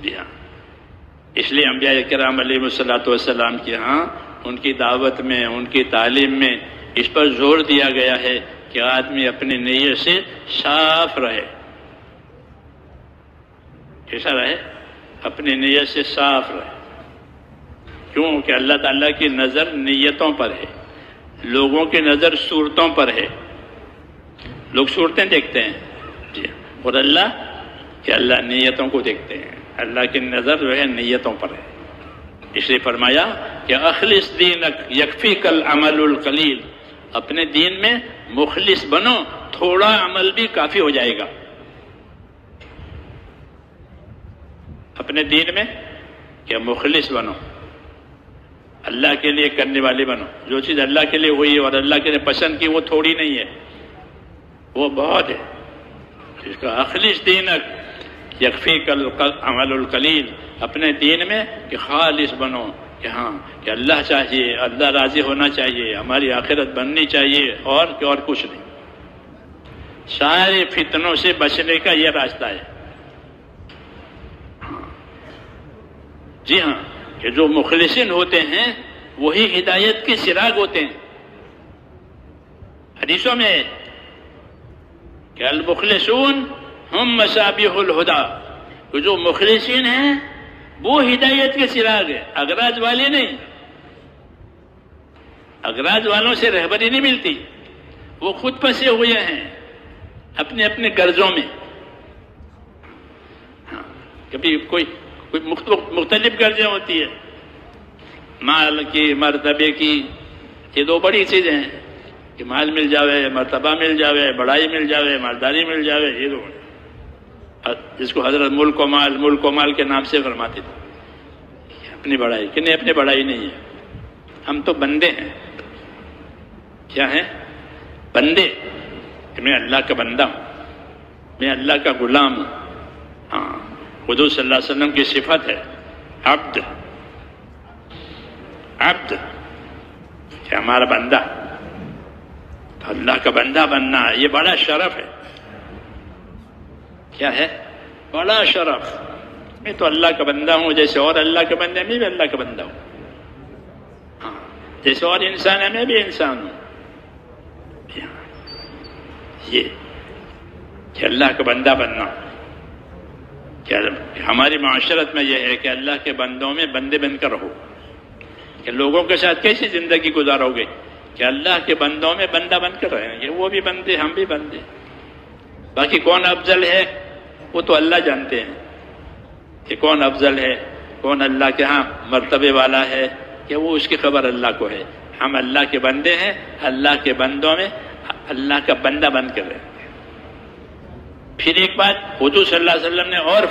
جی ہاں، اس لیے انبیاء کرام علیہ الصلوۃ والسلام کے ہاں ان کی دعوت میں، ان کی تعلیم میں اس پر زور دیا گیا ہے کہ آدمی اپنی نیت سے صاف رہے. کیسا رہے؟ اپنی نیت سے صاف رہے. کیوں کہ اللہ تعالیٰ کی نظر نیتوں پر ہے، لوگوں کی نظر صورتوں پر ہے. لوگ صورتیں دیکھتے ہیں جی، اور اللہ نیتوں کو دیکھتے ہیں. اللہ کی نظر جو ہے نیتوں پر ہے. اس لیے فرمایا کہ اخلص دینک یکفیک العمل القلیل، اپنے دین میں مخلص بنو، تھوڑا عمل بھی کافی ہو جائے گا. اپنے دین میں کہ مخلص بنو، اللہ کے لیے کرنے والے بنو. جو چیز اللہ کے لیے ہوئی اور اللہ کے لیے پسند کی وہ تھوڑی نہیں ہے، وہ بہت ہے. اس کا اخلص دینک یکفیک العمل القلیل، اپنے دین میں کہ خالص بنو، کہ ہاں کہ اللہ چاہیے، اللہ راضی ہونا چاہیے، ہماری آخرت بننی چاہیے، اور کچھ نہیں. سارے فتنوں سے بچنے کا یہ راستہ ہے. جی ہاں، کہ جو مخلصین ہوتے ہیں وہی ہدایت کے چراغ ہوتے ہیں. حدیثوں میں کہ المخلصون ہم مصابیح الہدی، کہ جو مخلصین ہیں وہ ہدایت کے چراغ ہے، اغراض والے نہیں. اغراض والوں سے رہبری نہیں ملتی، وہ خود پھنسے ہوئے ہیں اپنے اپنے غرضوں میں. ہاں، کبھی کوئی مختلف غرضیں ہوتی ہے، مال کی، مرتبے کی. یہ دو بڑی چیزیں ہیں کہ مال مل جاوے، مرتبہ مل جاوے، بڑائی مل جاوے، مالداری مل جاوے. یہ دو جس کو حضرت ملک و مال کے نام سے فرماتے تھے. اپنی بڑائی کہ نہیں، اپنی بڑائی نہیں ہے. ہم تو بندے ہیں. کیا ہیں؟ بندے. کہ میں اللہ کا بندہ ہوں، میں اللہ کا غلام ہوں. ہاں، حضور صلی اللہ علیہ وسلم کی صفت ہے عبد. عبد کہ ہمارا بندہ. تو اللہ کا بندہ بننا یہ بڑا شرف ہے. کیا ہے؟ بڑا شرف. میں تو اللہ کا بندہ ہوں، جیسے اور اللہ کے بندے، میں بھی اللہ کا بندہ ہوں. ہاں، جیسے اور انسان ہے میں بھی انسان ہوں. یہ کہ اللہ کا بندہ بننا، کہ ہماری معاشرت میں یہ ہے کہ اللہ کے بندوں میں بندے بن کر رہو. کہ لوگوں کے ساتھ کیسی زندگی گزارو گے؟ کہ اللہ کے بندوں میں بندہ بن کر رہیں گے. وہ بھی بندے، ہم بھی بندے. باقی کون افضل ہے وہ تو اللہ جانتے ہیں کہ کون افضل ہے، کون اللہ کے ہاں مرتبے والا ہے، کہ وہ اس کی خبر اللہ کو ہے. ہم اللہ کے بندے ہیں، اللہ کے بندوں میں اللہ کا بندہ بن کر رہے. پھر ایک بات حضور صلی اللہ علیہ وسلم نے اور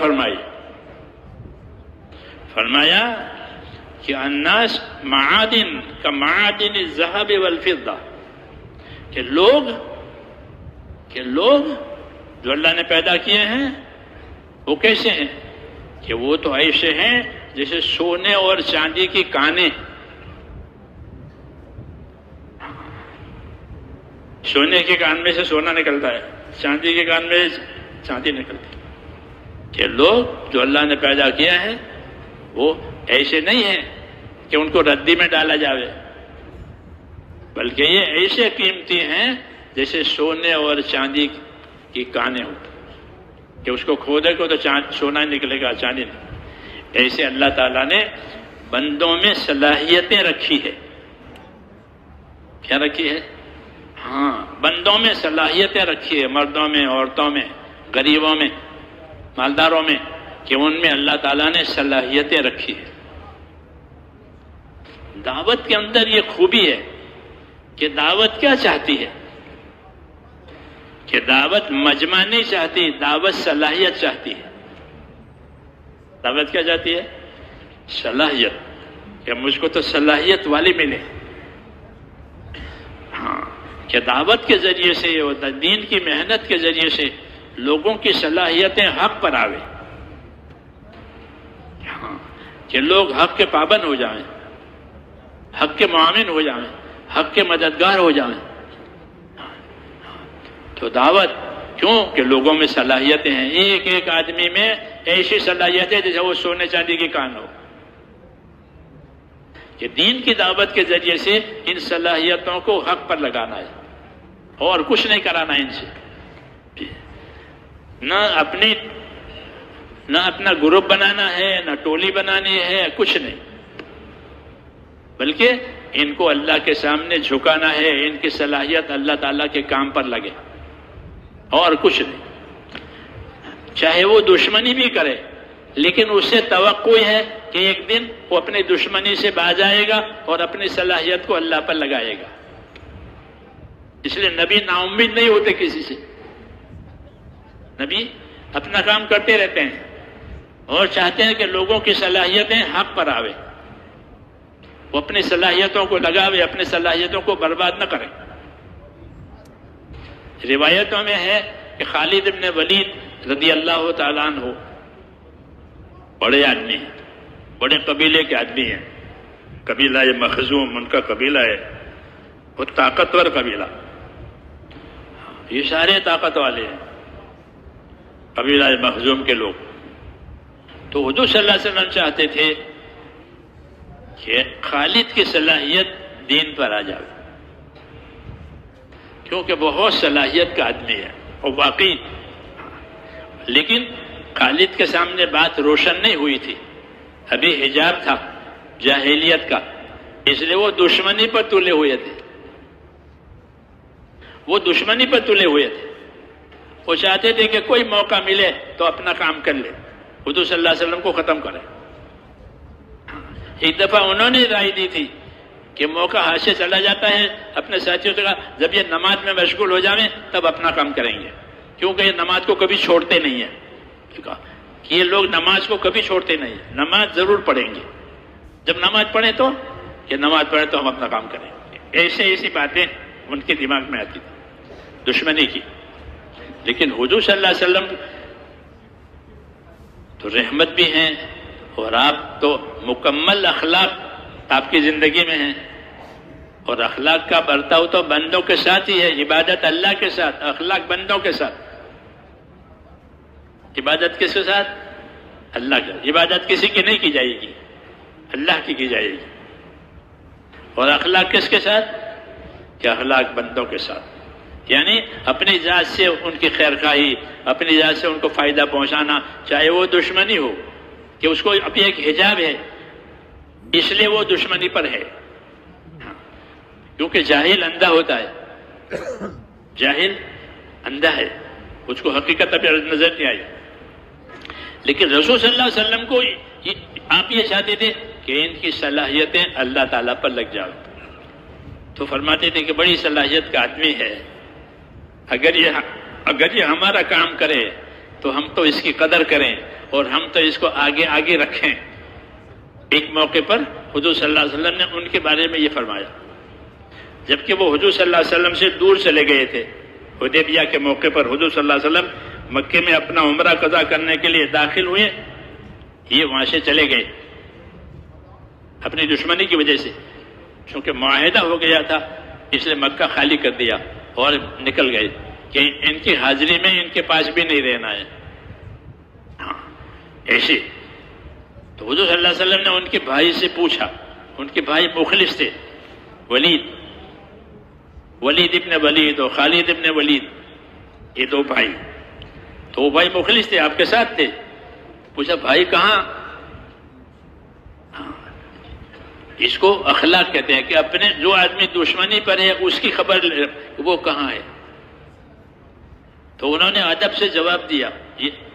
فرمایا کہ الناس معادن کا معادن الذهب والفضہ، کہ لوگ جو اللہ نے پیدا کیے ہیں وہ کیسے ہیں؟ کہ وہ تو ایسے ہیں جیسے سونے اور چاندی کی کانیں. سونے کے کان میں سے سونا نکلتا ہے، چاندی کے کان میں چاندی نکلتی. کہ لوگ جو اللہ نے پیدا کیا ہے وہ ایسے نہیں ہیں کہ ان کو ردی میں ڈالا جاوے، بلکہ یہ ایسے قیمتی ہیں جیسے سونے اور چاندی کی کانیں ہوتی، کہ اس کو کھودے کو تو سونا نکلے گا، چاندی نہیں. ایسے اللہ تعالیٰ نے بندوں میں صلاحیتیں رکھی ہے. کیا رکھی ہے؟ ہاں، بندوں میں صلاحیتیں رکھی ہے، مردوں میں، عورتوں میں، غریبوں میں، مالداروں میں، کہ ان میں اللہ تعالیٰ نے صلاحیتیں رکھی ہے. دعوت کے اندر یہ خوبی ہے کہ دعوت کیا چاہتی ہے؟ کہ دعوت مجمع نہیں چاہتی، دعوت صلاحیت چاہتی ہے. دعوت کیا چاہتی ہے؟ صلاحیت. کہ مجھ کو تو صلاحیت والی ملے. ہاں، کہ دعوت کے ذریعے سے اور دین کی محنت کے ذریعے سے لوگوں کی صلاحیتیں حق پر آوے. ہاں، کہ لوگ حق کے پابند ہو جائیں، حق کے معاون ہو جائیں، حق کے مددگار ہو جائیں. تو دعوت کیوں؟ کہ لوگوں میں صلاحیتیں ہیں. ایک آدمی میں ایسی صلاحیت ہے جیسے وہ سونے چاندی کی کان ہو. کہ دین کی دعوت کے ذریعے سے ان صلاحیتوں کو حق پر لگانا ہے اور کچھ نہیں کرانا ان سے. نہ اپنا گروپ بنانا ہے، نہ ٹولی بنانی ہے، کچھ نہیں، بلکہ ان کو اللہ کے سامنے جھکانا ہے. ان کی صلاحیت اللہ تعالیٰ کے کام پر لگے اور کچھ نہیں. چاہے وہ دشمنی بھی کرے، لیکن اس سے توقع ہے کہ ایک دن وہ اپنی دشمنی سے باز آئے گا اور اپنی صلاحیت کو اللہ پر لگائے گا. اس لیے نبی نا امید نہیں ہوتے کسی سے. نبی اپنا کام کرتے رہتے ہیں اور چاہتے ہیں کہ لوگوں کی صلاحیتیں حق پر آوے. وہ اپنی صلاحیتوں کو لگاوے، اپنی صلاحیتوں کو برباد نہ کریں. روایتوں میں ہے کہ خالد ابن ولید رضی اللہ تعالیٰ عنہ بڑے آدمی ہیں، بڑے قبیلے کے آدمی ہیں. قبیلہ مخزوم ان کا قبیلہ ہے، وہ طاقتور قبیلہ. یہ سارے طاقت والے ہیں قبیلہ مخزوم کے لوگ. تو حضور صلی اللہ علیہ وسلم چاہتے تھے کہ خالد کی صلاحیت دین پر آ جائے، کیونکہ بہت صلاحیت کا آدمی ہے اور واقعی. لیکن خالد کے سامنے بات روشن نہیں ہوئی تھی، ابھی حجاب تھا جاہلیت کا، اس لیے وہ دشمنی پر تلے ہوئے تھے. وہ دشمنی پر تلے ہوئے تھے. وہ چاہتے تھے کہ کوئی موقع ملے تو اپنا کام کر لے، حضور صلی اللہ علیہ وسلم کو ختم کرے. ایک دفعہ انہوں نے رائے دی تھی کہ موقع ہاتھ سے چلا جاتا ہے، اپنے ساتھیوں سے کہا جب یہ نماز میں مشغول ہو جائیں تب اپنا کام کریں گے، کیونکہ یہ نماز کو کبھی چھوڑتے نہیں ہیں. کہ یہ لوگ نماز کو کبھی چھوڑتے نہیں ہیں، نماز ضرور پڑھیں گے. جب نماز پڑھیں تو کہ نماز پڑھیں تو ہم اپنا کام کریں. ایسی باتیں ان کے دماغ میں آتی تھی دشمنی کی. لیکن حضور صلی اللہ علیہ وسلم تو رحمت بھی ہیں، اور آپ تو مکمل اخلاق آپ کی زندگی میں ہیں. اور اخلاق کا برتاؤ تو بندوں کے ساتھ ہی ہے. عبادت اللہ کے ساتھ، اخلاق بندوں کے ساتھ. عبادت کس کے ساتھ؟ اللہ کا. عبادت کسی کی نہیں کی جائے گی، اللہ کی جائے گی. اور اخلاق کس کے ساتھ؟ کہ اخلاق بندوں کے ساتھ. یعنی اپنی ذات سے ان کی خیر خواہی، اپنی ذات سے ان کو فائدہ پہنچانا، چاہے وہ دشمنی ہو کہ اس کو ابھی ایک حجاب ہے اس لیے وہ دشمنی پر ہے. کیونکہ جاہل اندھا ہوتا ہے، جاہل اندھا ہے، اس کو حقیقت ابھی نظر نہیں آئی. لیکن رسول صلی اللہ علیہ وسلم کو آپ یہ چاہتے تھے کہ ان کی صلاحیتیں اللہ تعالیٰ پر لگ جاؤ. تو فرماتے تھے کہ بڑی صلاحیت کا آدمی ہے، اگر یہ ہمارا کام کرے تو ہم تو اس کی قدر کریں اور ہم تو اس کو آگے رکھیں. ایک موقع پر حضور صلی اللہ علیہ وسلم نے ان کے بارے میں یہ فرمایا، جبکہ وہ حضور صلی اللہ علیہ وسلم سے دور چلے گئے تھے. حدیبیہ کے موقع پر حضور صلی اللہ علیہ وسلم مکے میں اپنا عمرہ قضا کرنے کے لیے داخل ہوئے. یہ وہاں سے چلے گئے اپنی دشمنی کی وجہ سے، چونکہ معاہدہ ہو گیا تھا اس لیے مکہ خالی کر دیا اور نکل گئے کہ ان کی حاضری میں ان کے پاس بھی نہیں رہنا ہے. ایسے تو حضور صلی اللہ علیہ وسلم نے ان کے بھائی سے پوچھا. ان کے بھائی مخلص تھے، ولید ابن ولید اور خالد ابن ولید، یہ دو بھائی. تو وہ بھائی مخلص تھے، آپ کے ساتھ تھے. پوچھا بھائی کہاں؟ اس کو اخلاق کہتے ہیں کہ اپنے جو آدمی دشمنی پر ہے اس کی خبر وہ کہاں ہے. تو انہوں نے ادب سے جواب دیا.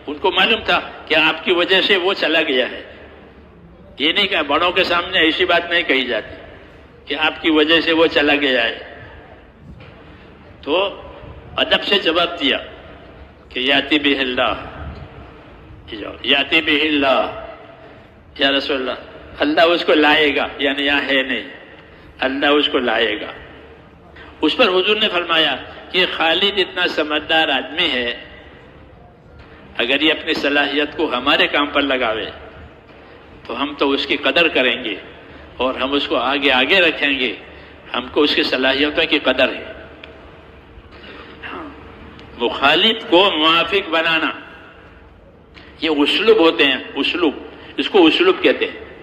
ان کو معلوم تھا کہ آپ کی وجہ سے وہ چلا گیا ہے. یہ نہیں کہ بڑوں کے سامنے ایسی بات نہیں کہی جاتی کہ آپ کی وجہ سے وہ چلا گیا ہے. تو ادب سے جواب دیا کہ یاتی بہ اللہ، یاتی بہ اللہ، یا رسول اللہ، اللہ اس کو لائے گا، یعنی یہاں ہے نہیں، اللہ اس کو لائے گا. اس پر حضور نے فرمایا کہ خالد اتنا سمجھدار آدمی ہے، اگر یہ اپنی صلاحیت کو ہمارے کام پر لگاوے تو ہم تو اس کی قدر کریں گے اور ہم اس کو آگے رکھیں گے. ہم کو اس کی صلاحیتوں کی قدر ہے. مخالف کو موافق بنانا یہ اسلوب ہوتے ہیں، اسلوب، اس کو اسلوب کہتے ہیں.